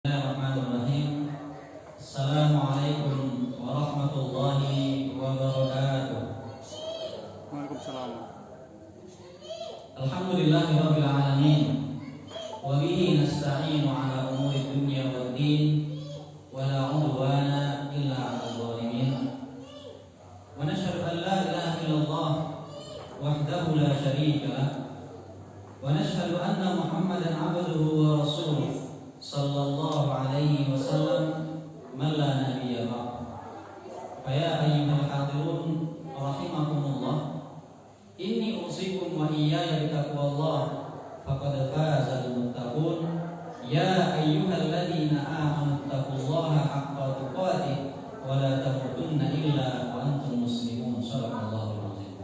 Bismillahirrahmanirrahim. Assalamualaikum warahmatullahi wabarakatuh. Waalaikumsalam. Alhamdulillahirabbil alamin. Wa bihi nasta'inu ala umuri dunya waddin. Wa la 'udwana illa 'alal zalimin. Wa nashhadu an la ilaha illallah wahdahu la syarika lah. Wa nashhadu anna Muhammadan 'abduhu wa rasuluh. Sallallahu alaihi wasallam man la nabiyya ba'd. Fa ya ayyuhal hadirun rahimakumullah, inni usikum wa iyaya bitaqwallah faqad fazal muttaqun. Ya ayyuhalladzina amanu taqullaha haqqa tuqatih wa la tamutunna illa wa antum muslimun. Shadaqallahul azim.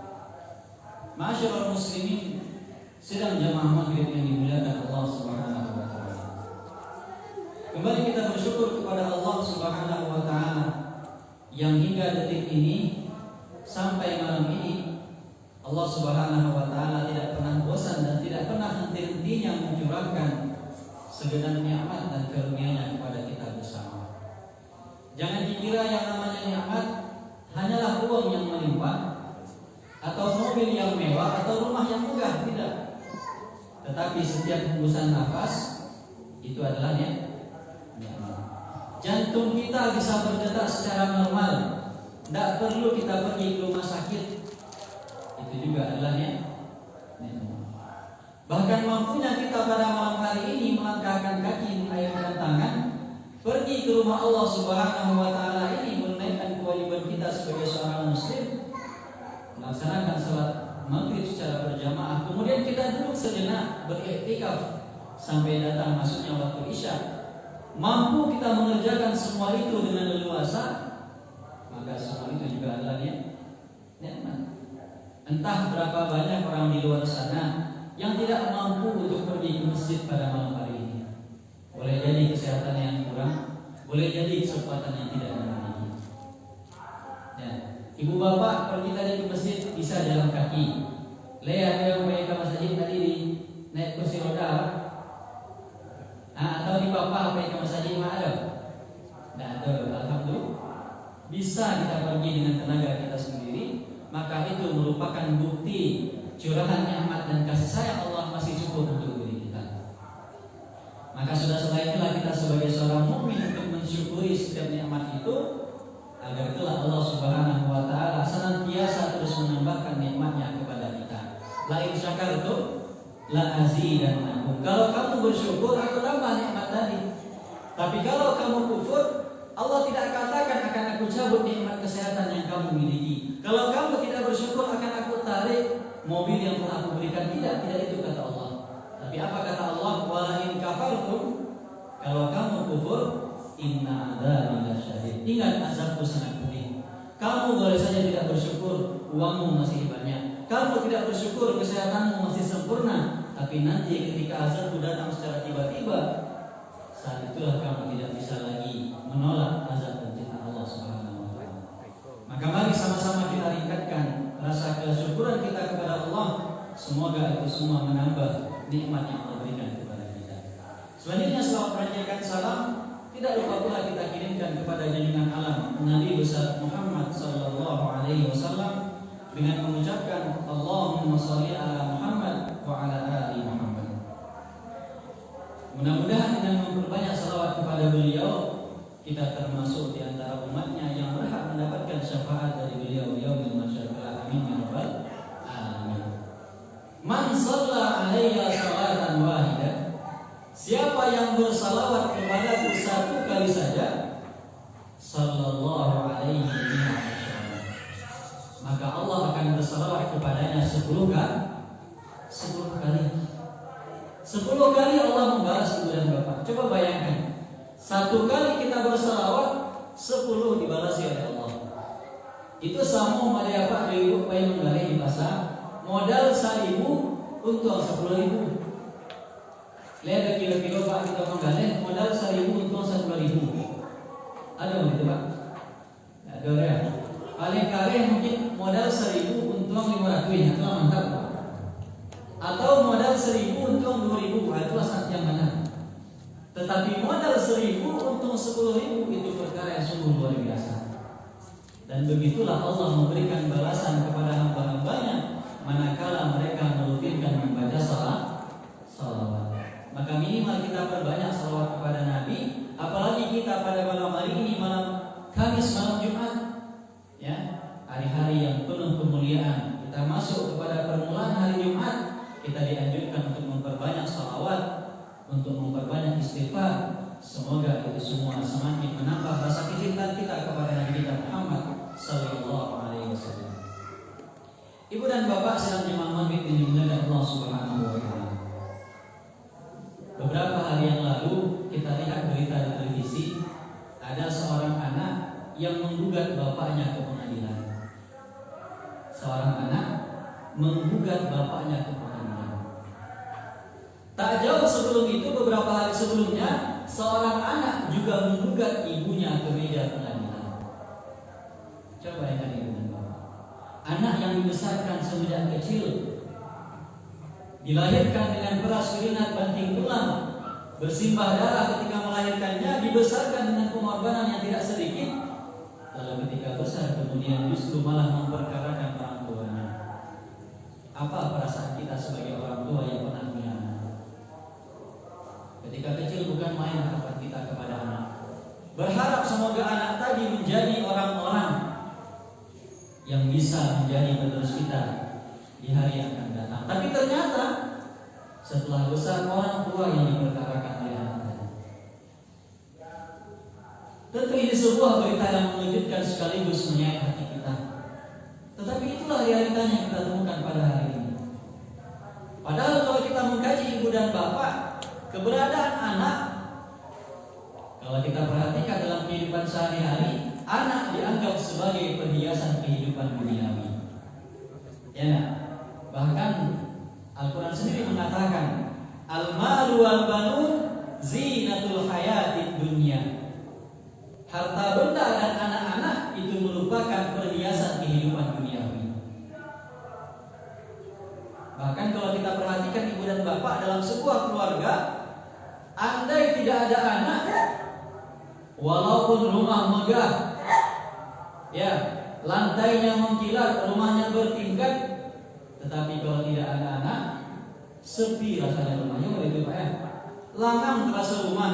Ma'asyiral muslimin, sidang jamaah maghrib yang dimuliakan Allah Subhanahu wa taala. Kembali kita bersyukur kepada Allah Subhanahu wa taala yang hingga detik ini sampai malam ini Allah Subhanahu wa taala tidak pernah bosan dan tidak pernah henti-hentinya mencurahkan segenap nikmat dan karunia-Nya kepada kita bersama. Jangan dikira yang namanya nikmat hanyalah uang yang melimpah atau mobil yang mewah atau rumah yang megah, tidak. Tetapi setiap hembusan nafas itu adalah nikmat. Jantung kita bisa berdetak secara normal, tidak perlu kita pergi ke rumah sakit. Itu juga adalah nikmat. Bahkan mampunya kita pada malam hari ini melangkahkan kaki, mengayunkan tangan, pergi ke rumah Allah Subhanahu wa taala ini, menunaikan kewajiban kita sebagai seorang muslim, melaksanakan salat maghrib secara berjamaah, kemudian kita duduk sejenak beriktikaf sampai datang masuknya waktu isya. Mampu kita mengerjakan semua itu dengan leluasa, maka semua itu juga adalah nikmat. Entah berapa banyak orang di luar sana yang tidak mampu untuk pergi ke masjid pada malam hari ini. Boleh jadi kesehatan yang kurang, boleh jadi kesempatan yang tidak memiliki. Ya. Ibu bapak pergi tadi ke masjid bisa jalan kaki. Lihat yang pergi ke masjid tadi naik kursi roda. Atau di bapak apa yang kamu saja ada? Tidak ada. Alhamdulillah bisa kita pergi dengan tenaga kita sendiri, maka itu merupakan bukti curahan nikmat dan kasih sayang Allah masih cukup untuk diri kita. Maka sudah itulah kita sebagai seorang mukmin untuk mensyukuri setiap nikmat itu, agar kelak Allah Subhanahu wa taala senantiasa terus menambahkan nikmatnya kepada kita. La in syakartum la azidannakum. Kalau kamu bersyukur, aku tambah nikmat tadi. Tapi kalau kamu kufur, Allah tidak katakan akan aku cabut nikmat kesehatan yang kamu miliki. Kalau kamu tidak bersyukur, akan aku tarik mobil yang telah aku berikan. Tidak itu kata Allah. Tapi apa kata Allah? Wala in kafartum, kalau kamu kufur, inna adzabi lasyadid. Ingat, azabku sangat pedih. Kamu boleh saja tidak bersyukur, uangmu masih banyak. Kamu tidak bersyukur, kesehatanmu masih sempurna. Tapi nanti ketika azabku datang secara tiba-tiba, saat itulah kamu tidak bisa lagi menolak azab dan cinta Allah Subhanahu wa taala. Maka mari sama-sama kita tingkatkan rasa kesyukuran kita kepada Allah. Semoga itu semua menambah nikmat yang Allah berikan kepada kita. Selanjutnya setelah menyampaikan salam, tidak lupa pula kita kirimkan kepada junjungan alam Nabi besar Muhammad sallallahu alaihi wasallam dengan mengucapkan Allahumma shalli ala Muhammad wa ala ali Muhammad. Mudah-mudahan dengan memperbanyak salawat kepada beliau, kita termasuk di antara umatnya yang berhak mendapatkan syafaat dari beliau yaumil mahsyar. Amin ya rabbal alamin. Man shalla alayya salatan wahidah, siapa yang bersalawat kepadaku satu kali saja, sallallahu alaihi wasallam, maka Allah akan bersalawat kepadanya 10 kali. 10 kali Allah membalas ibu dan bapak. Coba bayangkan, 1 kali kita bersalawat, 10 dibalas oleh Allah. Itu sama modal apa ibu yang menggali di pasar, modal 1.000 untung 10.000. Lihat kilo-kilo pak kita menggali, modal 1.000 untung 10.000. Ada begitu pak? Ada ya. Paling kali mungkin modal 1.000 untung 500 ya, itu mantap pak. Atau modal 1.000 untung 2.000, itu saat yang mana? Tetapi modal 10 1000, untung 10.000, itu perkara yang sungguh luar biasa. Dan begitulah Allah memberikan balasan kepada hamba-hambanya manakala mereka merutinkan membaca salawat. Maka minimal kita perbanyak salawat kepada Nabi. Apalagi kita pada malam hari ini, malam Kamis, malam Jumat, ya, hari-hari yang penuh kemuliaan. Kita masuk kepada permulaan hari Jumat, kita dianjurkan untuk memperbanyak salawat, untuk memperbanyak istighfar. Semoga itu semua semakin menambah rasa kecintaan kita kepada Nabi kita Muhammad sallallahu alaihi wasallam. Ibu dan bapak sedang jemaah maghrib yang dimuliakan Allah Subhanahu wa taala. Beberapa hari yang lalu kita lihat berita di televisi, ada seorang anak yang menggugat bapaknya ke pengadilan. Seorang anak menggugat bapaknya ke pengadilan. Tak jauh sebelum itu, beberapa hari sebelumnya, seorang anak juga menggugat ibunya ke meja pengadilan. Coba bayangkan ibu dan bapak. Anak yang dibesarkan semenjak kecil, dilahirkan dengan peras keringat banting tulang, bersimbah darah ketika melahirkannya, dibesarkan dengan pengorbanan yang tidak sedikit. Lalu ketika besar kemudian justru malah memperkarakan orang tuanya. Apa perasaan kita sebagai orang tua yang pernah punya anak? Ketika kecil bukan main harapan kita kepada anak. Berharap semoga anak tadi menjadi orang-orang yang bisa menjadi penerus kita di hari yang akan datang. Tapi ternyata setelah besar, orang tua yang diperkarakan oleh anak tadi. Tentu ini sebuah berita yang mengejutkan sekaligus menyayat hati kita. Tetapi itulah realitanya yang kita temukan pada hari ini. Padahal kalau kita mengkaji ibu dan bapak, keberadaan anak, kalau kita perhatikan dalam kehidupan sehari-hari, anak dianggap sebagai perhiasan kehidupan duniawi. Ya, nah? Bahkan Al-Quran sendiri mengatakan, al-malu wal banun zinatul hayatid dunya. Harta benda dan anak-anak itu merupakan perhiasan kehidupan duniawi. Bahkan kalau kita perhatikan ibu dan bapak dalam sebuah keluarga, andai tidak ada anak, walaupun rumah megah, ya, lantainya mengkilat, rumahnya bertingkat, tetapi kalau tidak ada anak, sepi rasanya rumahnya, begitu Pak ya. Langang terasa rumah.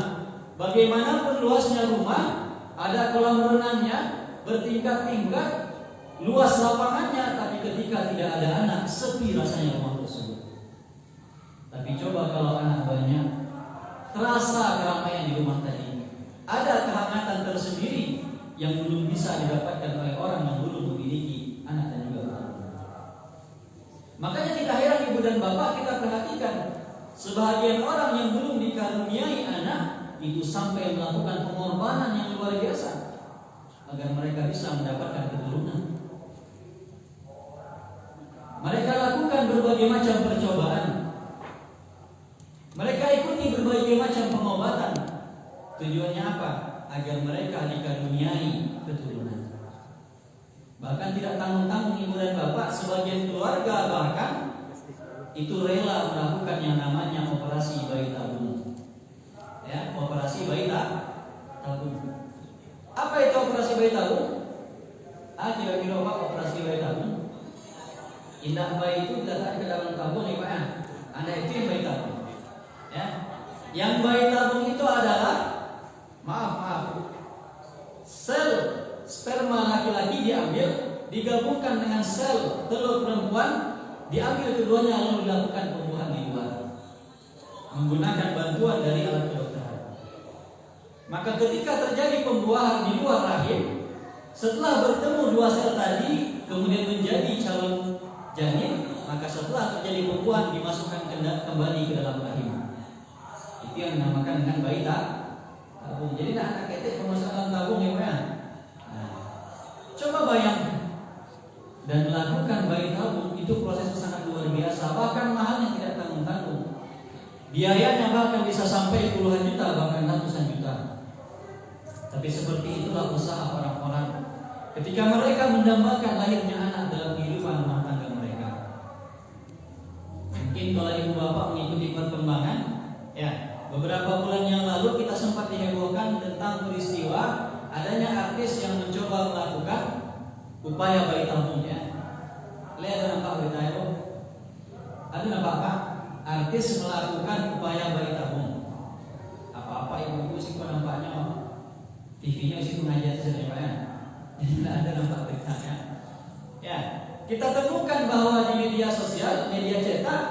Bagaimanapun luasnya rumah, ada kolam renangnya, bertingkat-tingkat, luas lapangannya, tapi ketika tidak ada anak, sepi rasanya rumah tersebut. Tapi coba kalau anak banyak, terasa keramaian di rumah tadi. Ada kehangatan tersendiri yang belum bisa didapatkan oleh orang yang belum memiliki anak dan juga orang. Makanya tidak heran ibu dan bapak, kita perhatikan sebahagian orang yang belum dikaruniai anak itu sampai melakukan pengorbanan yang luar biasa agar mereka bisa mendapatkan keturunan. Mereka lakukan berbagai macam percobaan. Mereka ikuti berbagai macam pengobatan. Tujuannya apa? Agar mereka dikaruniai keturunan. Bahkan tidak tanggung-tanggung ibu dan bapak, sebagian keluarga bahkan itu rela melakukan yang namanya operasi bayi tabung. Ya, operasi bayi tabung. Apa itu operasi bayi tabung? Kira-kira apa operasi bayi tabung? Indah bayi itu datang ke dalam tabung nih Pak ya. Anda itu yang bayi tabung. Ya. Yang bayi tabung itu adalah maaf. Sel sperma laki-laki diambil, digabungkan dengan sel telur perempuan, diambil keduanya lalu dilakukan pembuahan di luar menggunakan bantuan dari alat kedokteran. Maka ketika terjadi pembuahan di luar rahim, setelah bertemu dua sel tadi kemudian menjadi calon janin, maka setelah terjadi pembuahan dimasukkan kembali ke dalam rahim. Itu yang dinamakan dengan bayi tabung. Jadi anak ketek pemasukan tabung ya Pak. Coba bayangkan, dan lakukan bayi tabung itu proses sangat luar biasa, bahkan mahalnya tidak tanggung-tanggung. Biayanya bahkan bisa sampai puluhan juta, bahkan ratusan juta. Tapi seperti itulah usaha orang-orang ketika mereka mendambakan lahirnya anak dalam kehidupan rumah tangga mereka. Mungkin kalau ibu bapak mengikuti perkembangan, ya, beberapa bulan yang lalu kita sempat dihebohkan upaya bayi tabung ya. Lihat nampak berita itu. Ada nampak Pak? Artis melakukan upaya bayi tabung. Apa-apa ibu-ibu sih kok nampaknya TV-nya sih mengajar saja Pak ya. Jadi tidak ada nampak beritanya. Ya, kita temukan bahwa di media sosial, media cetak,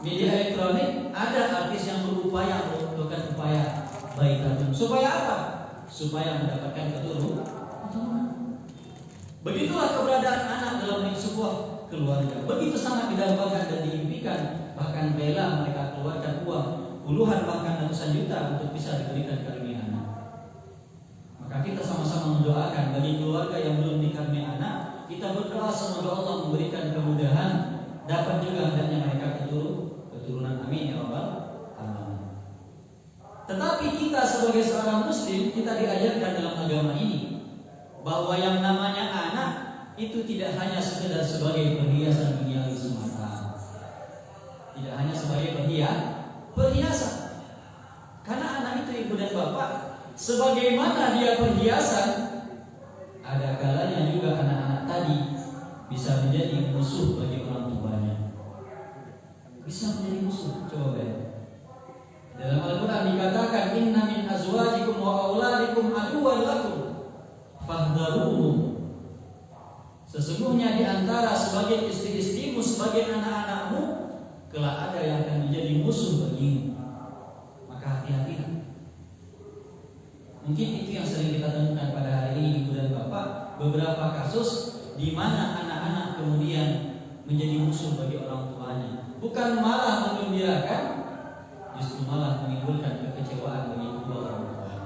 media elektronik ada artis yang berupaya melakukan upaya bayi tabung. Supaya apa? Supaya mendapatkan keturunan. Begitulah keberadaan anak dalam sebuah keluarga. Begitu sangat didambakan dan diimpikan. Bahkan rela mereka keluarkan uang puluhan bahkan ratusan juta untuk bisa diberikan karunia anak. Maka kita sama-sama mendoakan bagi keluarga yang belum dikaruniai anak, kita berdoa semoga Allah memberikan kemudahan, dapat juga hendaknya mereka keturunan. Amin ya rabbal alamin. Tetapi kita sebagai seorang muslim, kita diajarkan dalam agama ini bahwa yang namanya anak itu tidak hanya sekedar sebagai perhiasan duniawi semata. Tidak hanya sebagai perhiasan. Karena anak itu ibu dan bapak, sebagaimana dia perhiasan, ada kalanya juga anak-anak tadi bisa menjadi musuh bagi orang tuanya. Bisa menjadi musuh. Coba lihat. Dalam Al-Quran dikatakan, Inna min azwajikum wa auladikum aduwwan lakum fahdharuhum. Sesungguhnya di antara sebagian istri-istrimu, sebagian anak-anakmu, kelak ada yang akan menjadi musuh bagimu. Maka hati-hatilah. Mungkin itu yang sering kita temukan pada hari ini ibu dan bapak, beberapa kasus di mana anak-anak kemudian menjadi musuh bagi orang tuanya. Bukan malah menggembirakan, justru malah menimbulkan kekecewaan bagi kedua orang tuanya.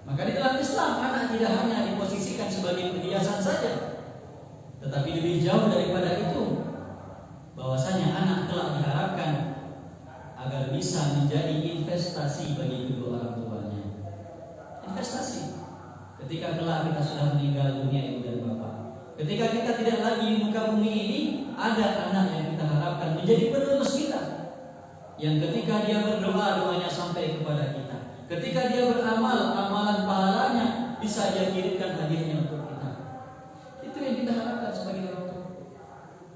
Maka di dalam Islam anak tidak hanya diposisikan sebagai perhiasan saja, tetapi lebih jauh daripada itu. Bahwasanya anak telah diharapkan agar bisa menjadi investasi bagi kedua orang tuanya. Investasi. Ketika kelak kita sudah meninggal dunia ibu dan bapak, ketika kita tidak lagi di muka bumi ini, ada anak yang kita harapkan menjadi penerus kita, yang ketika dia berdoa, doanya sampai kepada kita. Ketika dia beramal, amalan pahalanya bisa dia kirimkan hadiahnya untuk kita. Itu yang kita harapkan sebagai orang tua.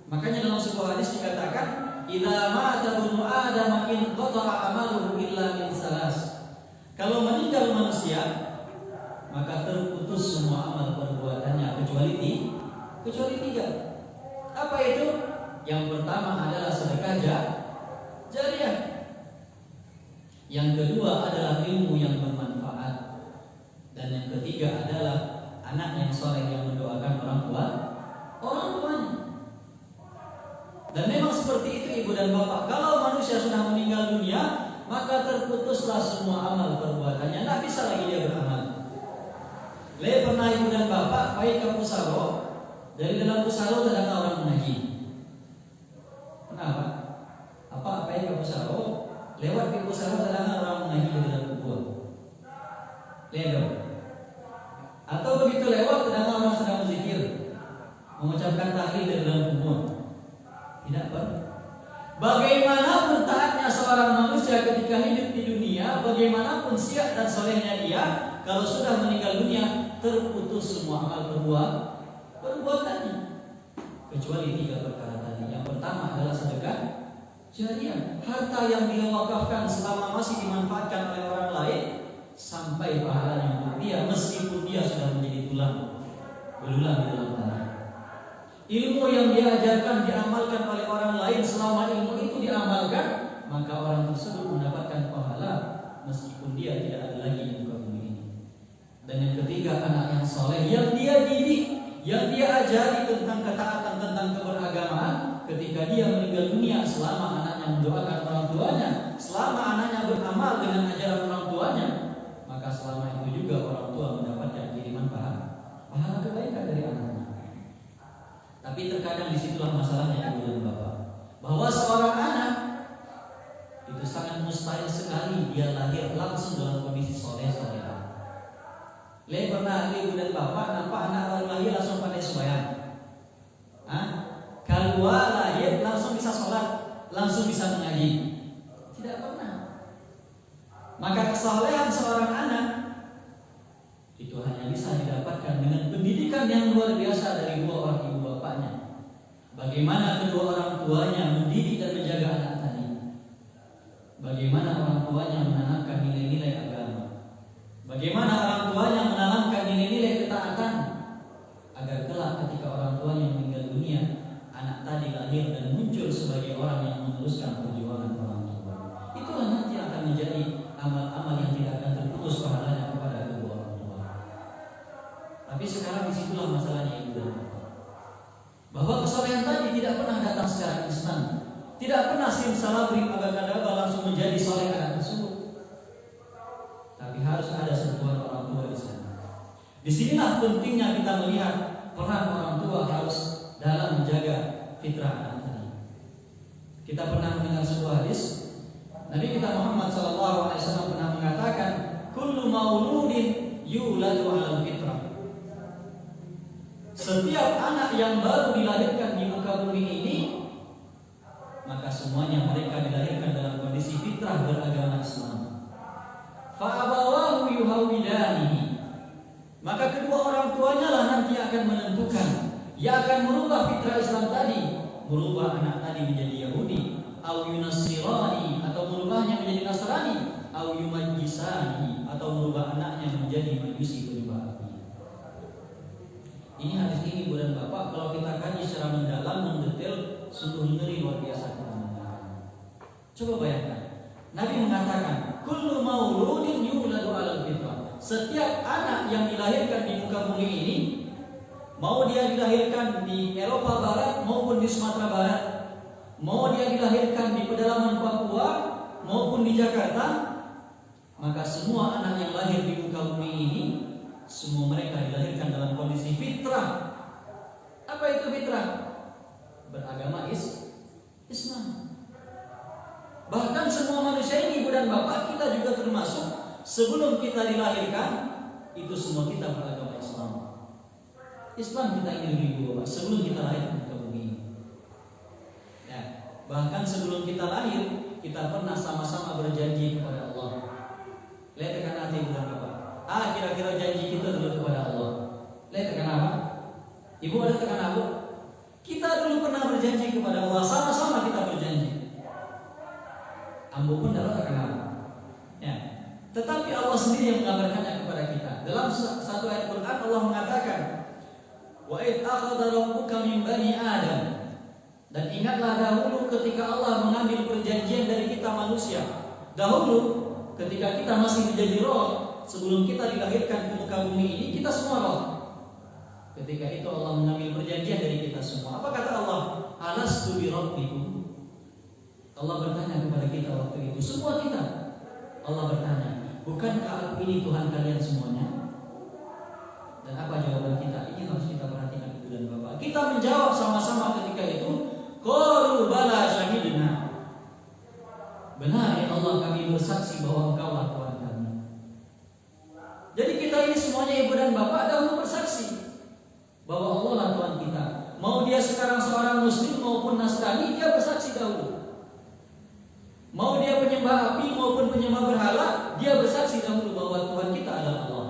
Makanya dalam sebuah hadis dikatakan, idza mata ibnu adam in qata'a amaluhu illa min salas. Kalau meninggal manusia, maka terputus semua amal perbuatannya kecuali tiga. Apa itu? Yang pertama adalah sedekah jariah. Yang kedua adalah ilmu yang bermanfaat. Dan yang ketiga adalah anak yang soleh yang mendoakan orang tuanya. Dan memang seperti itu ibu dan bapak. Kalau manusia sudah meninggal dunia, maka terputuslah semua amal perbuatannya. Tidak bisa lagi dia beramal. Pernah ibu dan bapak baik ke pusaro, dari dalam pusaro terdapat orang mengaji. Kenapa? Apa baik ke pusaro? Lewat di pusaro terdapat orang mengaji di dalam kubur. Lihat. Atau begitu lewat terdapat orang sedang berzikir, mengucapkan tahlil di dalam kubur. Tidak pernah. Bagaimanapun taatnya seorang manusia ketika hidup di dunia, bagaimanapun siap dan solehnya dia, kalau sudah meninggal dunia, terputus semua amal perbuatannya. Kecuali tiga perkara tadi. Yang pertama adalah sedekah jariah. Harta yang dia wakafkan selama masih dimanfaatkan oleh orang lain, sampai pahalanya untuk dia, meskipun dia sudah menjadi tulang belulang di dalam tanah. Ilmu yang diajarkan, diamalkan oleh orang lain, selama ilmu itu diamalkan, maka orang tersebut mendapatkan pahala meskipun dia tidak ada lagi di muka bumi ini. Dan yang ketiga, anak yang soleh yang dia didik, yang dia ajari tentang ketaatan, tentang keberagamaan. Ketika dia meninggal dunia, selama anaknya mendoakan orang tuanya, selama anaknya beramal dengan ajaran orang tuanya, maka selama itu juga orang tua mendapatkan kiriman pahala kebaikan dari anaknya. Tapi terkadang disitulah masalahnya ibu dan bapak, bahwa seorang anak itu sangat mustahil sekali dia lahir langsung dalam kondisi soleh-soleha. Pernah ibu dan bapak nampak anak baru lahir langsung pandai sembahyang? Kalau lahir langsung bisa sholat, langsung bisa mengaji? Tidak pernah. Maka kesolehan seorang anak itu hanya bisa didapatkan dengan pendidikan yang luar biasa dari dua orang ibu bapaknya. Bagaimana kedua orang tuanya mendidik dan menjaga anak tadi. Bagaimana orang tuanya menanamkan nilai-nilai agama. Bagaimana orang tuanya menanamkan nilai-nilai ketaatan. Agar kelak ketika orang tuanya meninggal dunia, anak tadi lahir dan muncul sebagai orang yang meneruskan perjuangan orang tua. Itulah nanti akan menjadi amal-amal yang tidak akan terputus pahalanya kepada kedua orang tua. Tapi sekarang disitulah masalahnya ibu dan bapak. Bahwa kesolehan tadi tidak pernah datang secara instan. Tidak pernah simsalabim abad-abad langsung menjadi soleh anak tersebut. Tapi harus ada sentuhan orang tua di sana. Disinilah pentingnya kita melihat peran orang tua harus dalam menjaga fitrah anak tadi. Kita pernah mendengar sebuah hadis. Nabi kita Muhammad SAW pernah mengatakan, kullu mauludin yuladu 'alal fitrah. Setiap anak yang baru dilahirkan di muka bumi ini, maka semuanya mereka dilahirkan dalam kondisi fitrah beragama Islam. Fa'abawahu yuhawidanihi. Maka kedua orang tuanya lah nanti akan menentukan, ia akan merubah fitrah Islam tadi, merubah anak tadi menjadi Yahudi, au yunasirani, atau merubahnya menjadi Nasrani, au yumajjisani, atau merubah anaknya menjadi majusi penyembah api. Ini hadis ini ibu dan bapak kalau kita kaji secara mendalam, mendetail, sungguh ngeri luar biasa kita mendengar. Coba bayangkan, Nabi mengatakan, kullu mauludin yuladu 'alal fitrah. Setiap anak yang dilahirkan di muka bumi ini, mau dia dilahirkan di Eropa Barat maupun di Sumatera Barat, mau dia dilahirkan di pedalaman Papua maupun di Jakarta, maka semua anak yang lahir di muka bumi ini, semua mereka dilahirkan dalam kondisi fitrah. Apa itu fitrah? Beragama Islam. Bahkan semua manusia ini ibu dan bapak, kita juga termasuk, sebelum kita dilahirkan itu semua kita beragama Islam. Islam kita ingin ibu bapak sebelum kita lahir di muka bumi ini. Ya, bahkan sebelum kita lahir kita pernah sama-sama berjanji kepada Allah. Lihat tekan hati ibu dan bapak. Kira-kira janji kita dulu kepada Allah. Lihat tekan apa? Ibu ada tekan apa? Kita dulu pernah berjanji kepada Allah, sama-sama kita berjanji. Ambo pun dapat tekan apa? Ya. Tetapi Allah sendiri yang mengabarkannya kepada kita. Dalam satu ayat Quran Allah mengatakan, wa id akhadha rabbuka min bani Adam. Dan ingatlah dahulu ketika Allah mengambil perjanjian dari kita manusia. Dahulu ketika kita masih menjadi roh, sebelum kita dilahirkan ke muka bumi ini, kita semua roh. Ketika itu Allah mengambil perjanjian dari kita semua. Apa kata Allah? Alastu bi rabbikum. Allah bertanya kepada kita waktu itu, semua kita. Allah bertanya, bukankah aku ini Tuhan kalian semuanya? Dan apa jawaban kita? Ini harus kita perhatikan ibu dan bapak. Kita menjawab sama-sama ketika itu, qalu bala syahidna. Benar ya Allah, kami bersaksi bahwa Engkaulah Tuhan kami. Jadi kita ini semuanya ibu dan bapak dahulu bersaksi bahwa Allah lah Tuhan kita. Mau dia sekarang seorang muslim maupun Nasrani, dia bersaksi dahulu. Mau dia penyembah api maupun penyembah berhala, dia bersaksi dahulu bahwa Tuhan kita adalah Allah.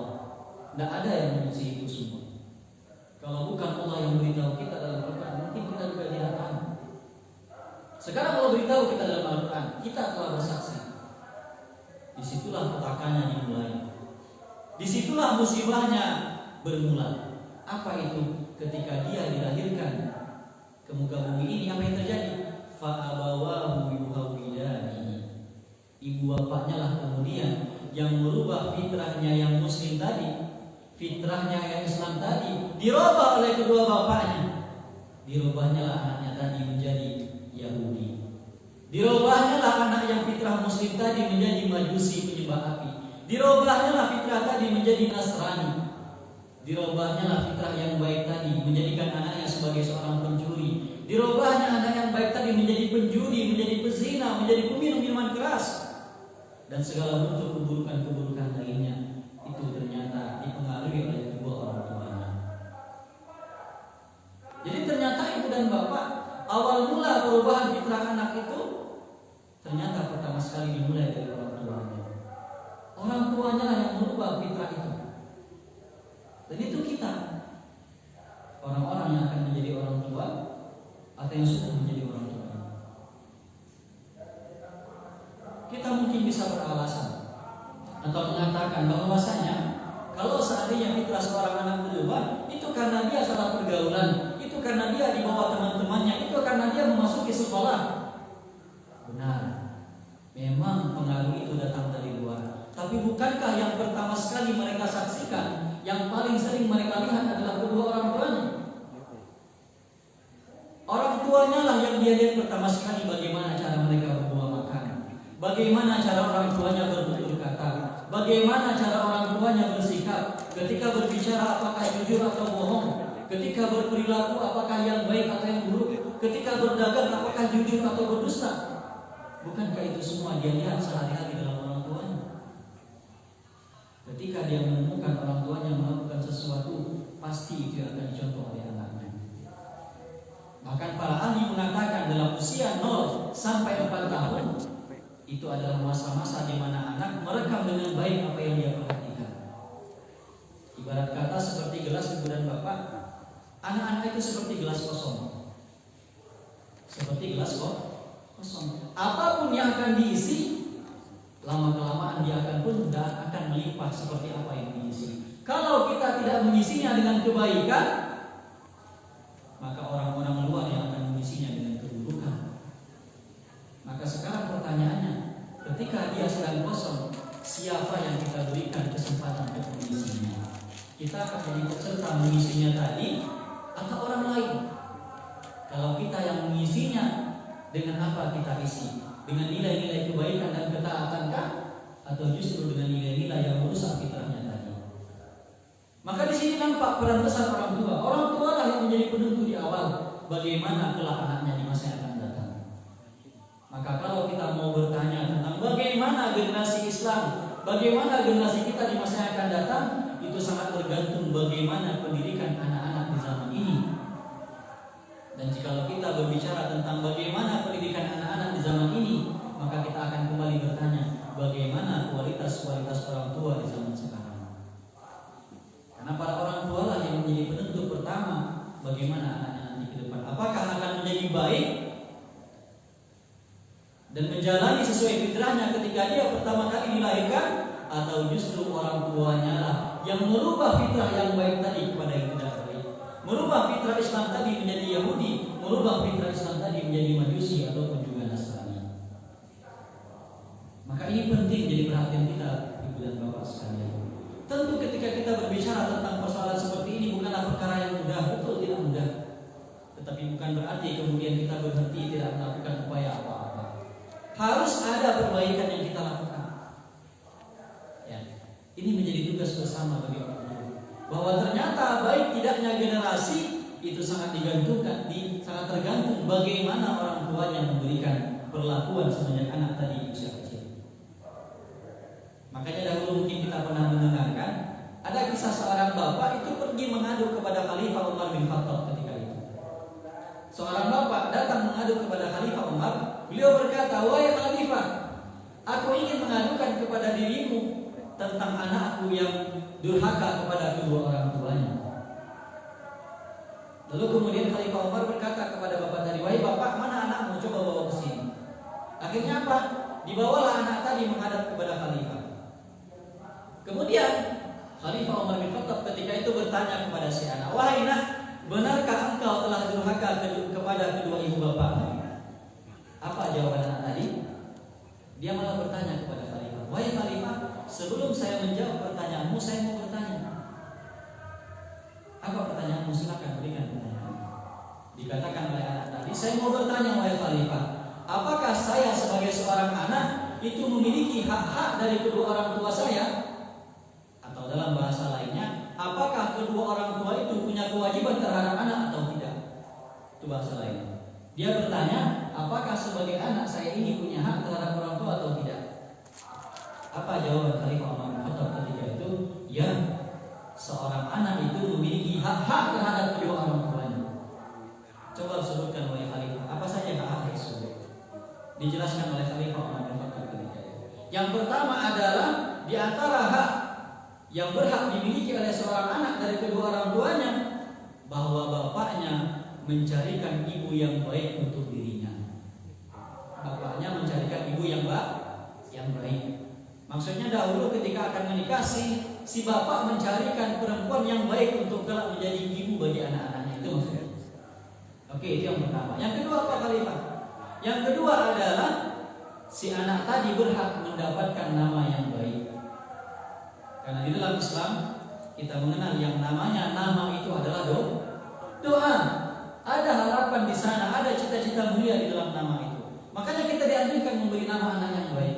Tidak ada yang menyelisih itu semua. Kalau bukan Allah yang beritahu kita dalam Al-Quran, mungkin kita juga tidak tahu. Sekarang Allah beritahu kita dalam Al-Quran, kita telah bersaksi. Disitulah petakannya dimulai. Disitulah musibahnya bermula. Apa itu? Ketika dia dilahirkan ke muka bumi ini, apa yang terjadi? Fa'abawahu yuhawidani. Ibu bapaknya lah kemudian yang merubah fitrahnya yang muslim tadi, fitrahnya yang Islam tadi, dirubah oleh kedua bapaknya. Dirubahnya lah anaknya tadi menjadi Yahudi. Dirubahnya lah anak yang fitrah muslim tadi menjadi majusi penyembah api. Dirubahnya lah fitrah tadi menjadi Nasrani. Dirubahnya lah fitrah yang baik tadi menjadikan anaknya sebagai seorang pencuri. Dirubahnya anak yang baik tadi menjadi penjudi, menjadi pezina, menjadi peminum minuman keras, dan segala bentuk keburukan-keburukan lainnya. Itu ternyata dipengaruhi oleh kedua orang tuanya. Jadi ternyata ibu dan bapak, awal mula perubahan fitrah anak itu ternyata pertama sekali dimulai dari orang tuanya. Orang tuanya lah yang merubah fitrah itu. Dan itu kita. kita mungkin bisa beralasan atau mengatakan bahwasanya kalau seandainya fitrah seorang anak berubah, itu karena dia salah pergaulan, itu karena dia di bawah teman-temannya, itu karena dia memasuki sekolah. Benar, memang pengaruh itu datang dari luar. Tapi bukankah yang pertama sekali mereka saksikan, yang paling sering mereka lihat adalah kedua orang tuanya? Orang tuanya lah yang dia lihat pertama sekali bagaimana cara mereka berbuat makan, bagaimana cara orang tuanya bertutur kata, bagaimana cara orang tuanya bersikap, ketika berbicara apakah jujur atau bohong, ketika berperilaku apakah yang baik atau yang buruk, ketika berdagang apakah jujur atau berdusta. Bukankah itu semua dia lihat sehari-hari dalam orang tuanya? Ketika dia menemukan orang tuanya melakukan sesuatu, pasti itu akan dicontoh oleh anaknya. Bahkan para ahli mengatakan dalam usia 0 sampai 4 tahun itu adalah masa-masa di mana anak merekam dengan baik apa yang dia perhatikan. Ibarat kata seperti gelas ibu dan bapak, anak-anak itu seperti gelas kosong. Seperti gelas kosong. Apapun yang akan diisi, lama-kelamaan dia akan pun dan akan melimpah seperti apa yang diisi. Kalau kita tidak mengisinya dengan kebaikan, maka orang-orang luar yang akan mengisinya dengan keburukan. Maka sekarang pertanyaannya, ketika dia sedang kosong, siapa yang kita berikan kesempatan untuk mengisinya? Kita akan jadi peserta mengisinya tadi atau orang lain? Kalau kita yang mengisinya, dengan apa kita isi? Dengan nilai-nilai kebaikan dan ketaatankah? Atau justru dengan nilai-nilai yang merusak fitrahnya tadi? Maka di sini nampak peran besar orang tua. Orang tua lah yang menjadi penentu di awal bagaimana kelak anaknya di masa yang akan datang. Maka kalau kita mau bertanya tentang bagaimana generasi Islam, bagaimana generasi kita di masa yang akan datang, itu sangat tergantung bagaimana pendidikan anak-anak di zaman ini. Dan jika kita berbicara tentang bagaimana pendidikan anak-anak di zaman ini, maka kita akan kembali bertanya bagaimana kualitas-kualitas orang tua di zaman sekarang. Karena para orang tua lah yang menjadi penentu pertama bagaimana anaknya nanti ke depan. Apakah akan menjadi baik dan menjalani sesuai fitrahnya ketika dia pertama kali dilahirkan, atau justru orang tuanya lah yang merubah fitrah yang baik tadi kepada yang tidak baik, merubah fitrah Islam tadi menjadi Yahudi, merubah fitrah Islam tadi menjadi Majusi ataupun juga Nasrani. Maka ini penting jadi perhatian kita, ibu dan bapak sekalian. Tentu ketika kita berbicara tentang persoalan seperti ini bukanlah perkara yang mudah, betul tidak mudah. Tetapi bukan berarti kemudian kita berhenti tidak melakukan upaya apa-apa. Harus ada perbaikan yang kita lakukan. Ya, ini menjadi tugas bersama bagi orang tua. Bahwa ternyata baik tidaknya generasi itu sangat sangat tergantung bagaimana orang tuanya memberikan perlakuan semenjak anak tadi usia kecil. Makanya dahulu mungkin kita pernah mendengarkan ada kisah seorang bapak itu pergi mengadu kepada Khalifah Umar bin Khattab ketika itu. Seorang bapak datang mengadu kepada Khalifah Umar. Beliau berkata, "Wahai Khalifah, aku ingin mengadukan kepada dirimu tentang anakku yang durhaka kepada kedua orang tuanya." Lalu kemudian Khalifah Umar berkata kepada bapak tadi, "Wahai bapak, mana anakmu? Coba bawa ke sini." Akhirnya apa? Dibawalah anak tadi menghadap kepada Khalifah. Kemudian Khalifah Umar bin Khattab ketika itu bertanya kepada si anak, "Wahai nak, benarkah engkau telah durhaka kepada kedua ibu bapak?" Apa jawaban anak tadi? Dia malah bertanya kepada Khalifah, "Wahai Khalifah, sebelum saya menjawab pertanyaanmu, saya mau bertanya." "Apa pertanyaanmu? Silakan berikan pertanyaan." Dikatakan oleh anak tadi, "Saya mau bertanya, wahai Khalifah, apakah saya sebagai seorang anak itu memiliki hak-hak dari kedua orang tua saya? Atau dalam bahasa lainnya, apakah kedua orang tua itu punya kewajiban terhadap anak atau tidak?" Itu bahasa lainnya. Dia bertanya, apakah sebagai anak saya ini punya hak terhadap orang tua atau tidak? Apa jawaban Khalifah Umar bin Khattab ketika itu? Ya, seorang anak itu memiliki hak-hak terhadap kedua orang tuanya. Coba sebutkan oleh Khalifah, apa saja hak-hak tersebut? Dijelaskan oleh Khalifah Umar bin Khattab ketika itu. Yang pertama adalah di antara hak yang berhak dimiliki oleh seorang anak dari kedua orang tuanya, bahwa bapaknya mencarikan ibu yang baik untuk dirinya. Bapaknya mencarikan ibu yang baik yang baik. Maksudnya dahulu ketika akan menikah si bapak mencarikan perempuan yang baik untuk kelak menjadi ibu bagi anak-anaknya, itu maksudnya. Oke, itu yang pertama. Yang kedua apa khalifah? Yang kedua adalah si anak tadi berhak mendapatkan nama yang baik. Karena di dalam Islam kita mengenal yang namanya nama itu adalah doa. Ada harapan di sana, ada cita-cita mulia di dalam nama itu. Makanya kita dianjurkan memberi nama anak yang baik,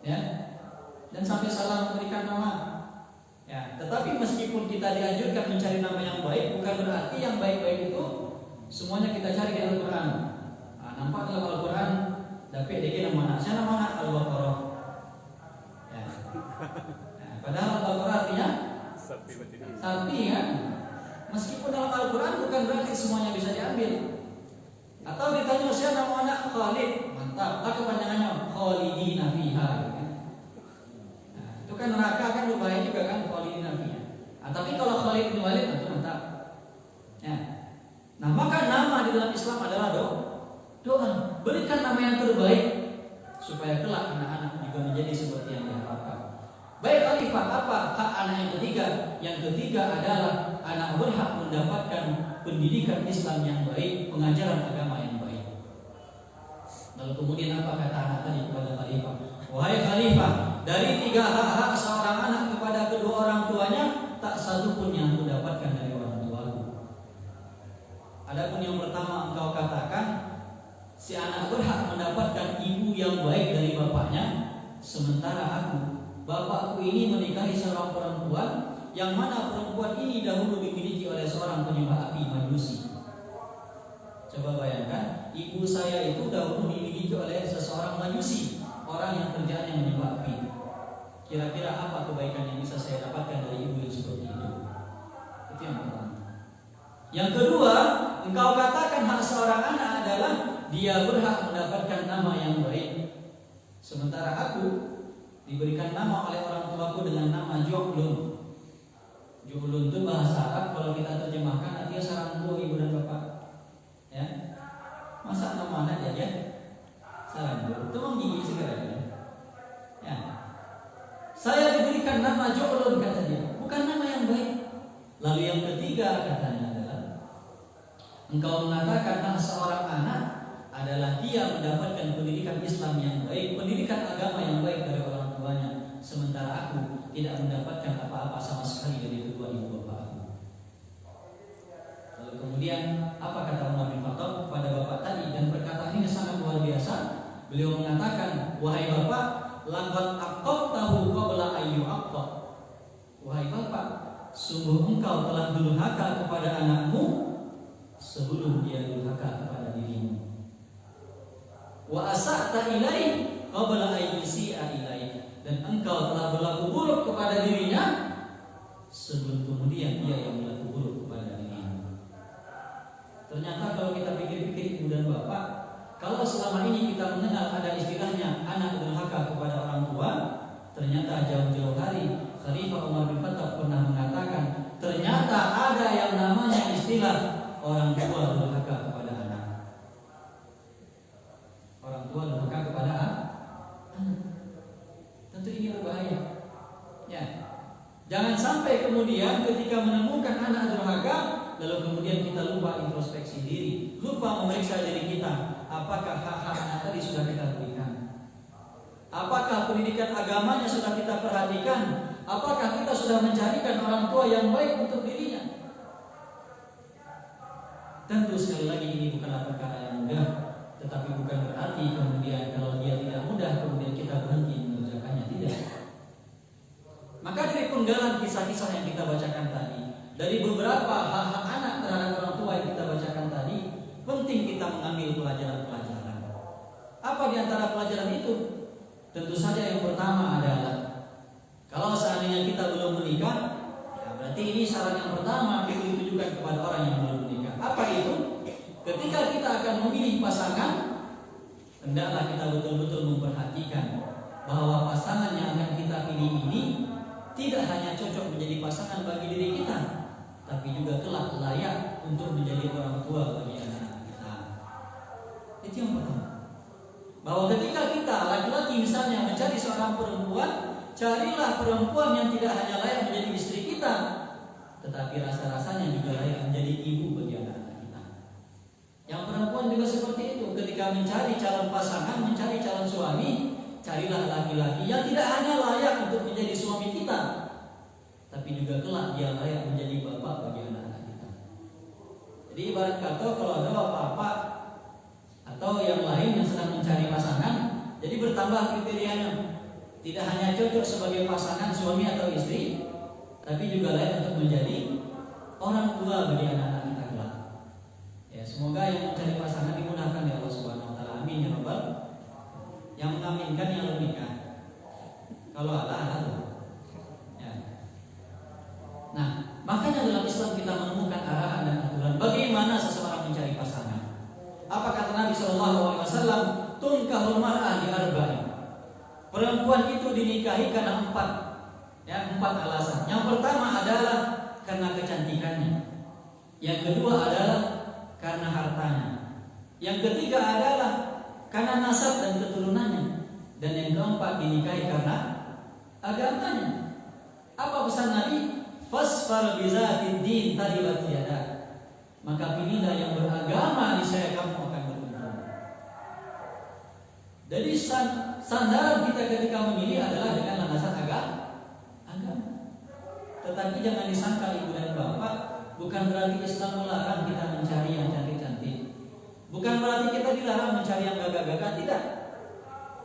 ya. Dan sampai salah memberikan nama, ya. Tetapi meskipun kita dianjurkan mencari nama yang baik, bukan berarti yang baik-baik itu semuanya kita cari di Al-Quran. Nah, nampak dalam Al-Quran, tapi dia nama anak, saya nama anak Al-Baqarah. Ya. Nah, padahal Al-Baqarah artinya sapi kan. Meskipun dalam Al-Quran bukan berarti semuanya bisa diambil. Atau ditanya saya nama anak Khalid, mantap. Apa kepanjangannya? Khalidina fiha. Nah, itu kan neraka kan berbahaya juga kan, Khalidina fiha. Nah, tapi kalau Khalid bin Walid itu mantap. Ya. Nah, maka nama di dalam Islam adalah doa. Berikan nama yang terbaik supaya kelak anak-anak juga menjadi seperti yang diharapkan. Baik khalifah, apa hak anak yang ketiga? Yang ketiga adalah anak berhak mendapatkan pendidikan Islam yang baik, pengajaran agama yang baik. Lalu kemudian apa kata anak tadi kepada khalifah? Wahai khalifah, dari 3 hak-hak seorang anak kepada kedua orang tuanya, tak satu pun yang aku dapatkan dari orang tuaku. Adapun yang pertama engkau katakan, si anak berhak mendapatkan ibu yang baik dari bapaknya, sementara bapakku ini menikahi seorang perempuan yang mana perempuan ini dahulu dimiliki oleh seorang penyembah api Majusi. Coba bayangkan, ibu saya itu dahulu dimiliki oleh seseorang Majusi, orang yang kerjaannya menyembah api. Kira-kira apa kebaikan yang bisa saya dapatkan dari ibu yang seperti itu? Itu yang pertama. Yang kedua, engkau katakan hak seorang anak adalah dia berhak mendapatkan nama yang baik. Sementara aku diberikan nama oleh orang tuaku dengan nama Ju'lun. Ju'lun itu bahasa Arab, kalau kita terjemahkan artinya sarang tua ibu dan bapak. Ya, masa nama anak aja sarang tua, itu menggigit segera ya. Ya, saya diberikan nama Ju'lun kata dia, bukan nama yang baik. Lalu yang ketiga katanya adalah engkau mengatakan hak seorang anak adalah dia mendapatkan pendidikan Islam yang baik, pendidikan agama yang baik dari orang tuanya, sementara aku tidak mendapatkan apa-apa sama sekali dari kedua ibu bapak aku. Lalu kemudian apa kata Umar bin Khattab kepada bapak tadi, dan perkataan ini sangat luar biasa. Beliau mengatakan, wahai bapak, laqad aqtahu qabla ayyu aqta. Wahai bapak, sungguh engkau telah durhaka kepada anakmu sebelum dia durhaka kepada dirimu. Wa asa'ta ilaih qabla ayyusi'a ilaih, dan engkau telah berlaku buruk kepada dirinya sebelum kemudian dia yang berlaku buruk kepada dirimu. Ternyata kalau kita pikir-pikir ibu dan bapak, kalau selama ini kita mengenal ada istilahnya anak durhaka kepada orang tua, ternyata jauh-jauh hari Khalifah Umar bin Khattab pernah mengatakan, ternyata ada yang namanya istilah orang tua durhaka kepada anak. Orang tua durhaka kepada anak. Tentu ini berbahaya. Ya. Jangan sampai kemudian ketika menemukan anak durhaka, lalu kemudian kita lupa introspeksi diri, lupa memeriksa diri kita, apakah hak-hak anak tadi sudah kita berikan? Apakah pendidikan agamanya sudah kita perhatikan? Apakah kita sudah mencarikan orang tua yang baik untuk dirinya? Tentu sekali lagi ini bukanlah perkara yang mudah, tetapi bukan berarti kemudian kalau dia tidak mudah kemudian kita berhenti mengerjakannya, tidak. Maka dari penggalan kisah-kisah yang kita bacakan tadi, dari beberapa hak-hak anak terhadap orang tua yang kita bacakan tadi, penting kita mengambil pelajaran-pelajaran. Apa di antara pelajaran itu? Tentu saja yang pertama adalah, kalau seandainya kita belum menikah, ya berarti ini syarat yang pertama itu ditujukan kepada orang yang belum menikah. Apa itu? Ketika kita akan memilih pasangan, hendaklah kita betul-betul memperhatikan bahwa pasangan yang akan kita pilih ini tidak hanya cocok menjadi pasangan bagi diri kita, tapi juga kelak layak untuk menjadi orang tua bagi anak-anak kita. Itu yang pertama. bahwa ketika kita laki-laki misalnya mencari seorang perempuan, carilah perempuan yang tidak hanya layak menjadi istri kita, tetapi rasa-rasanya juga layak menjadi ibu bagi anak-anak kita. Yang perempuan juga seperti itu, ketika mencari calon pasangan, mencari calon suami, carilah laki-laki yang tidak hanya layak untuk menjadi suami kita, tapi juga kelak dia layak menjadi bapak bagi anak-anak kita. Jadi ibarat kata kalau ada bapak-bapak atau yang lain yang sedang mencari pasangan, jadi bertambah kriterianya. Tidak hanya cocok sebagai pasangan suami atau istri, tapi juga layak untuk menjadi orang tua bagi anak-anak kita kelak. Ya, semoga yang mencari pasangan dimudahkan ya Allah Subhanahu wa taala. Amin ya rabbal. Yang mengaminkan yang menikah. Kalau ada tuh. Ya. Nah, makanya dalam Islam kita menemukan arahan dan aturan bagaimana seseorang mencari pasangan. Apa kata Nabi Shallallahu Alaihi Wasallam? Tunkahul mar'ah li arba'in. Perempuan itu dinikahi karena empat alasan. Yang pertama adalah karena kecantikannya. Yang kedua adalah karena hartanya. Yang ketiga adalah karena nasab dan keturunannya. Dan yang keempat dinikahi karena agamanya. Apa pesan Nabi? Fasfar bizatid din taribat yadak. Maka pilihlah yang beragama, niscaya kamu akan beruntung. Jadi sandaran kita ketika memilih adalah dengan landasan agama. Tetapi jangan disangkal ibu dan bapak, bukan berarti Islam melarang kita mencari yang cantik-cantik. Bukan berarti kita dilarang mencari yang gagah-gagah, tidak.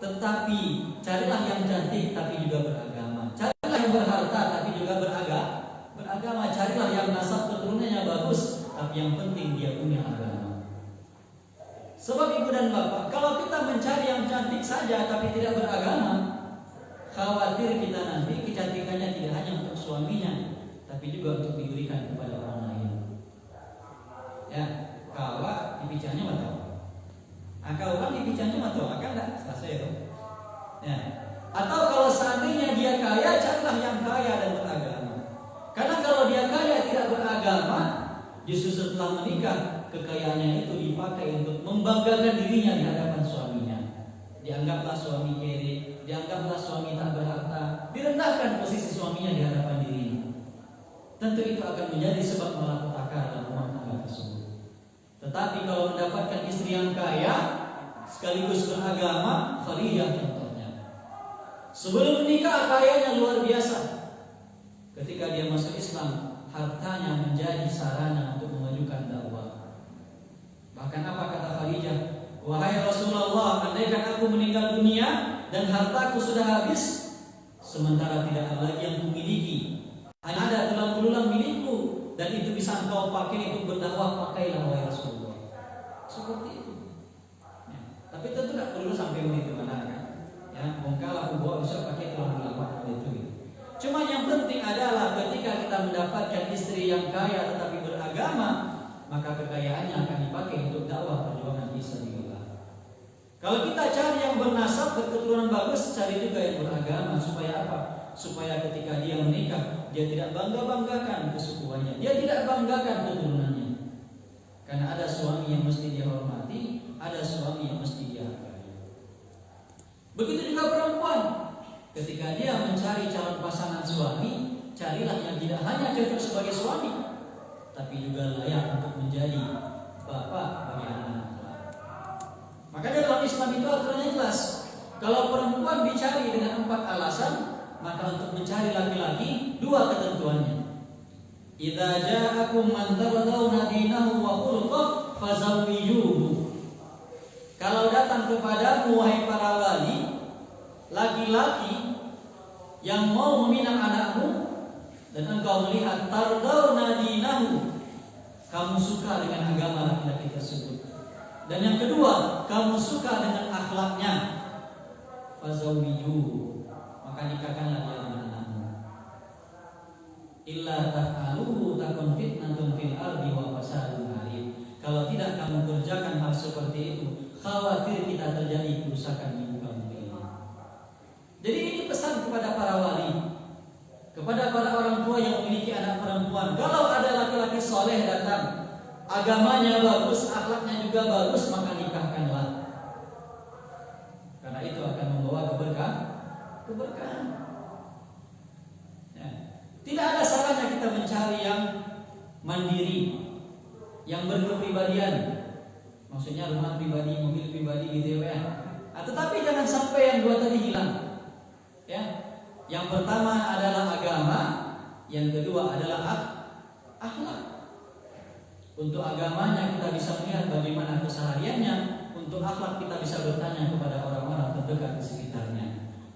Tetapi carilah yang cantik tapi juga beragama. Carilah yang berharta tapi juga beragama. Carilah yang nasab keturunannya bagus, tapi yang penting dia punya agama. Sebab ibu dan bapak, kalau kita mencari yang cantik saja tapi tidak beragama, khawatir kita nanti kecantikannya tidak hanya untuk suaminya, tapi juga untuk diberikan kepada orang lain. Ya, kawa dipicanya matau. Akal orang dipicanya matau, akan enggak selesai itu. Ya. Atau kalau seandainya dia kaya, carilah yang kaya dan beragama. Karena kalau dia kaya tidak beragama, justru setelah menikah, kekayaannya itu dipakai untuk membanggakan dirinya di hadapan suaminya. Dianggaplah suami kere, dianggaplah suami tak berharta, direndahkan posisi suaminya di hadapan dirinya. Tentu itu akan menjadi sebab malapetaka dalam rumah tangga tersebut. Tetapi kalau mendapatkan istri yang kaya, sekaligus beragama, Khadijah contohnya. Sebelum menikah kayanya luar biasa. Ketika dia masuk Islam, hartanya menjadi sarana untuk memajukan dakwah. Bahkan apa kata Khadijah? Wahai Rasulullah, andaikan aku meninggal dunia dan hartaku sudah habis, sementara tidak ada lagi yang kumiliki, hanya ada tulang-tulang milikku, dan itu bisa engkau pakai untuk berdakwah, pakailah wahai Rasulullah. Seperti itu. Ya. Tapi tentu tidak perlu sampai begitu kan? Ya, mungkin aku bawa bisa pakai tulang-tulang itu. Cuma yang penting adalah ketika kita mendapatkan istri yang kaya tetapi beragama, maka kekayaannya akan dipakai untuk dakwah perjuangan fisabilillah. Kalau kita cari yang bernasab, berketurunan bagus, cari juga yang beragama. Supaya apa? Supaya ketika dia menikah, dia tidak bangga-banggakan kesukuannya, dia tidak banggakan keturunannya. Karena ada suami yang mesti dia hormati, ada suami yang mesti dia hargai. Begitu juga perempuan. Ketika dia mencari calon pasangan suami, carilah yang tidak hanya cocok sebagai suami, tapi juga layak untuk menjadi bapak bagi anak-anak. Makanya dalam Islam itu aturannya jelas. Kalau perempuan dicari dengan 4 alasan, maka untuk mencari laki-laki 2 ketentuannya. Idza ja'akum man tardawna dinahu wa khuluquhu fazawwijuhu. Kalau datang kepadamu wahai para wali, laki-laki yang mau meminang anakmu dan engkau melihat tardawna dinahu, kamu suka dengan agama laki-laki tersebut, dan yang kedua kamu suka dengan akhlaknya, fazawwijuhu, maka nikahkanlah dia dengan anakmu. Illa taf'aluhu takun fitnatun fil ardi wa fasadun alim. Kalau tidak kamu kerjakan hal seperti itu, khawatir kita terjadi kerusakan di muka bumi ini. Jadi ini pesan kepada para wali, kepada para orang tua yang memiliki anak perempuan. Kalau ada laki-laki soleh datang, agamanya bagus, akhlaknya juga bagus, maka nikahkanlah. keberkahan. Ya. Tidak ada salahnya kita mencari yang mandiri, yang berkepribadian. Maksudnya rumah pribadi, mobil pribadi gitu ya. Tetapi jangan sampai yang dua tadi hilang. Ya. Yang pertama adalah agama, yang kedua adalah akhlak. Untuk agamanya kita bisa melihat bagaimana kesehariannya, untuk akhlak kita bisa bertanya kepada orang-orang terdekat di sekitarnya,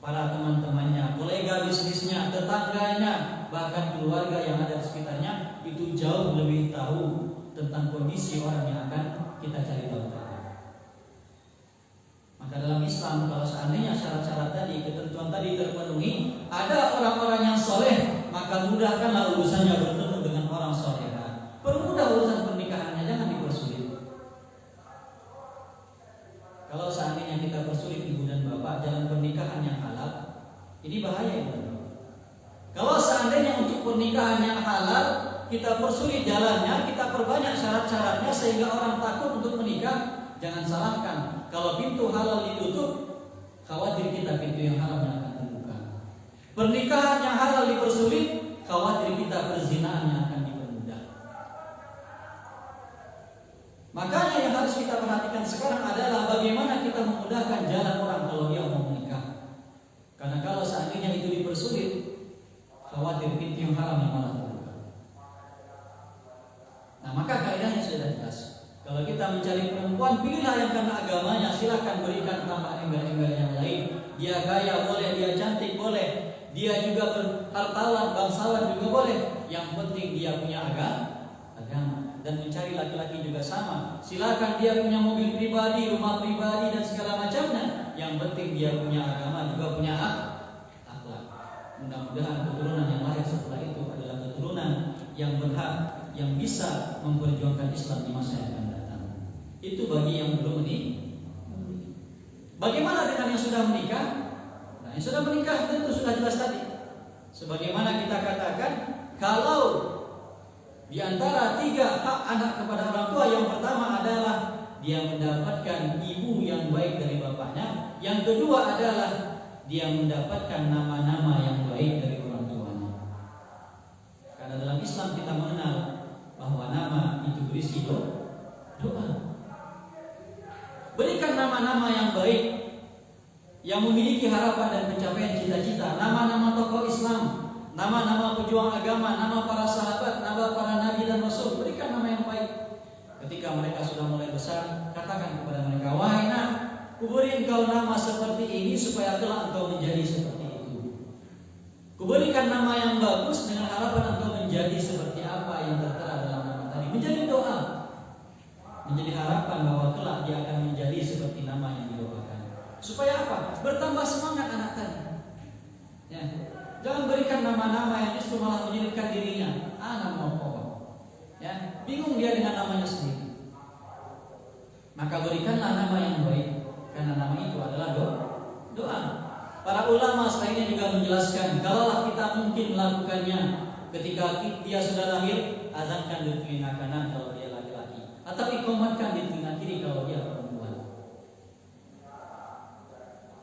para teman-temannya, kolega bisnisnya, tetangganya, bahkan keluarga yang ada di sekitarnya, itu jauh lebih tahu tentang kondisi orang yang akan kita cari tahu. Maka dalam Islam, kalau seandainya syarat-syarat tadi, ketentuan tadi terpenuhi, ada orang-orang yang soleh, maka mudahkanlah urusannya bertemu dengan orang soleh. Permudah urusan pernikahannya, jangan dipersulit. Kalau seandainya kita persulit ibu dan bapak jalan pernikahan yang halal, ini bahaya ibu. Kalau seandainya untuk pernikahan yang halal kita persulit jalannya, kita perbanyak syarat-syaratnya sehingga orang takut untuk menikah, jangan salahkan. Kalau pintu halal ditutup, khawatir kita pintu yang haram yang akan terbuka. Pernikahan yang halal dipersulit, khawatir kita perzinahan yang akan dipermudah. Makanya yang harus kita perhatikan sekarang adalah bagaimana kita memudahkan jalan orang kalau dia mau menikah. Karena kalau seandainya itu dipersulit, khawatir pintu yang haram yang malah terbuka. Nah, maka kaidahnya sudah jelas. Kalau kita mencari perempuan, pilihlah yang karena agamanya. Silakan berikan tambah embel-embel yang lain. Dia kaya boleh, dia cantik boleh, dia juga berhartawan, bangsawan juga boleh. Yang penting dia punya agama. Dan mencari laki-laki juga sama. Silakan dia punya mobil pribadi, rumah pribadi dan segala macamnya. Yang penting dia punya agama, juga punya akhlak. Mudah-mudahan keturunan yang lahir setelah itu adalah keturunan yang berhak, yang bisa memperjuangkan Islam di masa yang akan datang. Itu bagi yang belum menikah. Bagaimana dengan yang sudah menikah? Nah, yang sudah menikah tentu sudah jelas tadi. Sebagaimana kita katakan, kalau di antara 3 hak anak kepada orang tua, yang pertama adalah dia mendapatkan ibu yang baik dari bapaknya. Yang kedua adalah dia mendapatkan nama-nama yang baik dari orang tuanya. Karena dalam Islam kita mengenal bahwa nama itu berisi doa. Berikan nama-nama yang baik, yang memiliki harapan dan pencapaian cita-cita. Nama-nama tokoh Islam, nama-nama pejuang agama, nama para sahabat, nama para nabi dan rasul. Berikan nama yang baik. Ketika mereka sudah mulai besar, katakan kepada mereka, wahai nak, kuberi engkau nama seperti ini supaya kelak engkau menjadi seperti itu. Kuberikan nama yang bagus dengan harapan engkau menjadi seperti apa yang tertera dalam nama tadi. Menjadi doa, menjadi harapan bahwa kelak dia akan menjadi seperti nama yang didoakan. Supaya apa? Bertambah semangat anak tadi. Ya. Jangan berikan nama-nama yang justru malah menyulitkan dirinya. Nama apa? Ya, bingung dia dengan namanya sendiri. Maka berikanlah nama yang baik, karena nama itu adalah doa. Para ulama selainnya juga menjelaskan, kalaulah kita mungkin melakukannya ketika dia sudah lahir, azankan di telinga kanan kalau dia laki-laki, atau iqamatkan di telinga kiri kalau dia perempuan.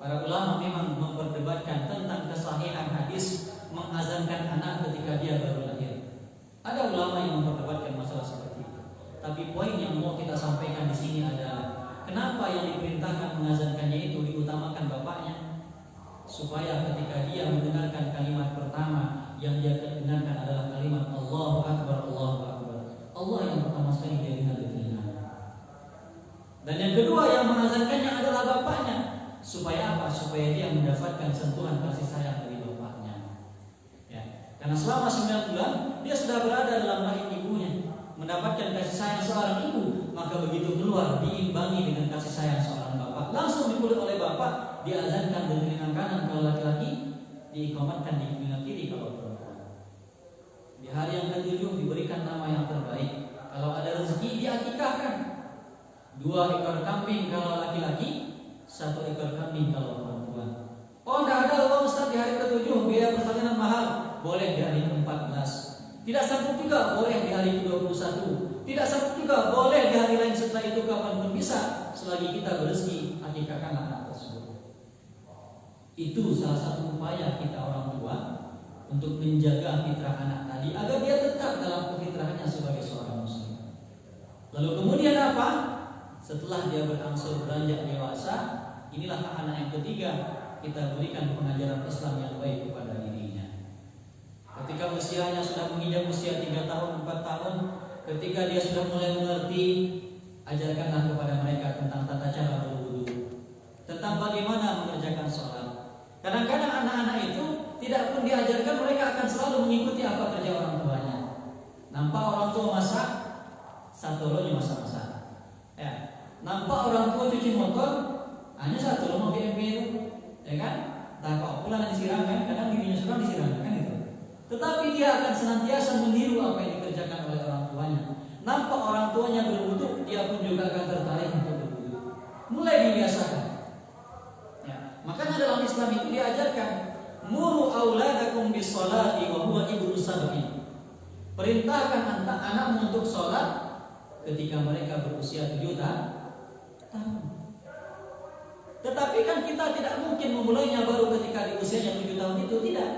Para ulama memang memperdebatkan tentang kesahihan hadis mengazankan anak ketika dia baru lahir. Ada ulama yang memperdebatkan masalah seperti itu. Tapi poin yang mau kita sampaikan di sini adalah kenapa yang diperintahkan mengazankannya itu diutamakan bapaknya, supaya ketika dia mendengarkan kalimat pertama yang dia dengarkan adalah kalimat Allahu Akbar, Allahu Akbar. Allah yang pertama sekali dia dengar di telinganya. Dan yang kedua yang mengazankannya adalah bapaknya. Supaya apa? Supaya dia mendapatkan sentuhan kasih sayang dari bapaknya. Ya. Karena selama 9 bulan dia sudah berada dalam rahim ibunya, mendapatkan kasih sayang seorang ibu, maka begitu keluar diimbangi dengan kasih sayang seorang bapak. Langsung dipeluk oleh bapak, diazankan di telinga kanan kalau laki-laki, diiqamatkan di telinga kiri kalau perempuan. Di hari yang ke-7 diberikan nama yang terbaik. Kalau ada rezeki diakikahkan. 2 ekor kambing kalau laki-laki, 1 ekor kambing kalau perempuan. Oh, tidak ada uang Ustaz di hari ke-7, biaya persalinan mahal. Boleh di hari ke-14. Tidak sanggup juga, boleh di hari ke-21. Tidak sanggup juga, boleh di hari lain setelah itu, kapanpun bisa. Selagi kita berrezeki, akikahkanlah anak tersebut. Itu salah satu upaya kita orang tua untuk menjaga fitrah anak tadi agar dia tetap dalam kefitrahannya sebagai seorang muslim. Lalu kemudian apa? Setelah dia berangsur beranjak dewasa, inilah anak yang ketiga, kita berikan pengajaran Islam yang baik kepada dirinya. Ketika usianya sudah menginjak usia 3 tahun, 4 tahun, ketika dia sudah mulai mengerti, ajarkanlah kepada mereka tentang tata cara berwudu, tentang bagaimana mengerjakan sholat. Kadang-kadang anak-anak itu tidak pun diajarkan, mereka akan selalu mengikuti apa kerja orang tuanya. Nampak orang tua masak, satu lonya masak-masak. Ya. Nampak orang tua cuci motor, hanya satu lo mau BMW, ya kan? Tak pula disiram kan? Kadang giginya suram disiram kan itu. Tetapi dia akan senantiasa meniru apa yang dikerjakan oleh orang tuanya. Nampak orang tuanya berwudu, dia pun juga akan tertarik untuk berwudu. Mulai dibiasakan. Ya. Makanya dalam Islam itu diajarkan, muru auladakum bis sholati wa huwa ibnu sab'in. Perintahkan anak-anakmu untuk sholat ketika mereka berusia 7 tahun. Tetapi kan kita tidak mungkin memulainya baru ketika di usianya 7 tahun itu, tidak.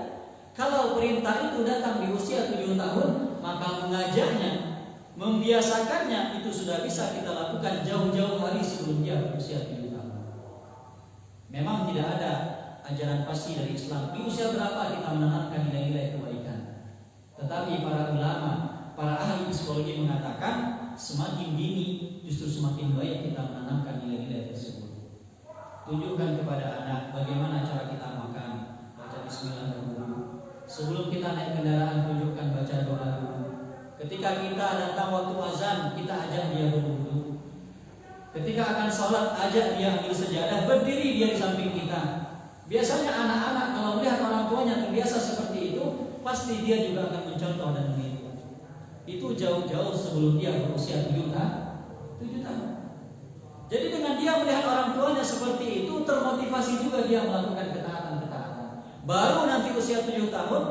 Kalau perintah itu datang di usia 7 tahun, maka mengajarnya, membiasakannya itu sudah bisa kita lakukan jauh-jauh hari sebelum dia berusia 7 tahun. Memang tidak ada ajaran pasti dari Islam di usia berapa kita menanamkan nilai-nilai kebaikan. Tetapi para ulama, para ahli psikologi mengatakan semakin dini justru semakin baik kita menanamkan nilai-nilai tersebut. Tunjukkan kepada anak bagaimana cara kita makan, baca bismillah dulu. Sebelum kita naik kendaraan, tunjukkan baca doa dulu. Ketika kita datang waktu azan, kita ajak dia berwudu. Ketika akan sholat, ajak dia ambil sejadah, berdiri dia di samping kita. Biasanya anak-anak kalau melihat orang tuanya terbiasa seperti itu, pasti dia juga akan mencontoh dan meniru. Itu jauh-jauh sebelum dia berusia 7 tahun. Jadi dengan dia melihat orang tuanya seperti itu, termotivasi juga dia melakukan ketaatan-ketaatan. Baru nanti usia 7 tahun,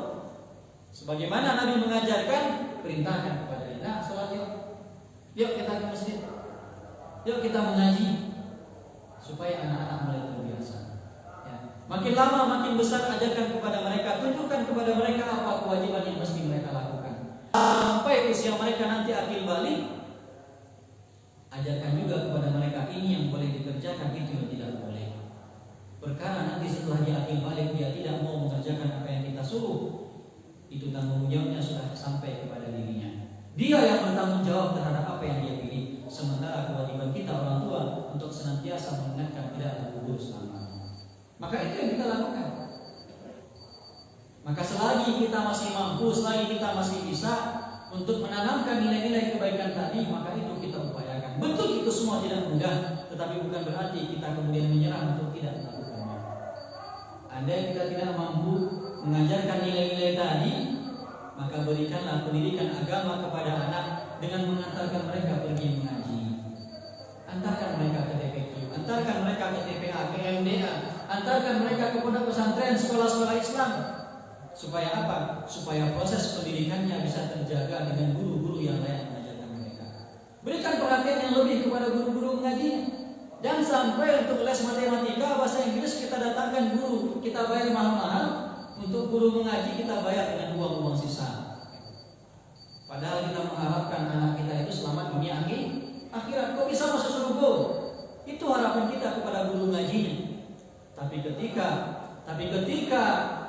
sebagaimana Nabi mengajarkan, perintahkan kepada dia, nah sholat yuk. Yuk kita ke masjid. Yuk kita mengaji. Supaya anak-anak mulai terbiasa. Ya. Makin lama makin besar, ajarkan kepada mereka, tunjukkan kepada mereka apa kewajiban yang mesti mereka lakukan. Sampai usia mereka nanti akil balik, ajarkan juga kepada mereka ini yang boleh dikerjakan, itu yang tidak boleh. Perkara nanti setelah dia akil balik dia tidak mau mengerjakan apa yang kita suruh, itu tanggung jawabnya sudah sampai kepada dirinya. Dia yang bertanggung jawab terhadap apa yang dia pilih. Sementara kewajiban kita orang tua untuk senantiasa mengingatkan tidak ada kubur selamanya. Maka itu yang kita lakukan. Maka selagi kita masih mampu, selagi kita masih bisa untuk menanamkan nilai-nilai kebaikan tadi, maka itu kita upayakan. Betul itu semua tidak mudah, tetapi bukan berarti kita kemudian menyerah untuk tidak melakukannya. Andai kita tidak mampu mengajarkan nilai-nilai tadi, maka berikanlah pendidikan agama kepada anak dengan mengantarkan mereka pergi mengaji. Antarkan mereka ke TPQ, antarkan mereka ke TPA, ke MDA, antarkan mereka ke pondok pesantren, sekolah-sekolah Islam. Supaya apa? Supaya proses pendidikannya bisa terjaga dengan guru-guru yang layak mengajarkan mereka. Berikan perhatian yang lebih kepada guru-guru mengajinya. Jangan sampai untuk les matematika, bahasa Inggris kita datangkan guru, kita bayar mahal-mahal. Untuk guru mengaji kita bayar dengan uang-uang sisa. Padahal kita mengharapkan anak kita itu selamat dunia akhirat. Kok bisa masuk surga? Itu harapan kita kepada guru mengajinya. Tapi ketika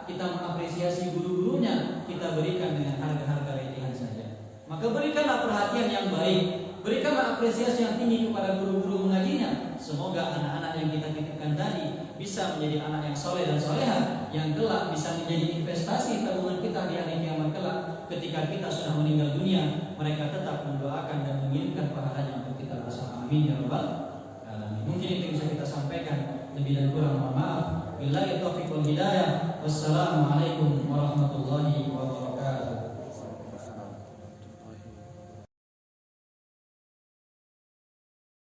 kita mengapresiasi guru-gurunya, kita berikan dengan harga-harga recehan saja. Maka berikanlah perhatian yang baik, berikanlah apresiasi yang tinggi kepada guru-guru mengajinya. Semoga anak-anak yang kita titipkan tadi bisa menjadi anak yang soleh dan soleha, yang kelak bisa menjadi investasi tabungan kita di hari kiamat kelak. Ketika kita sudah meninggal dunia, mereka tetap mendoakan dan mengirimkan pahalanya untuk kita bersama. Amin ya rabbal alamin. Mungkin itu bisa kita sampaikan, lebih dan kurang mohon maaf. Billahi taufiq wal hidayah. Wassalamualaikum warahmatullahi wabarakatuh.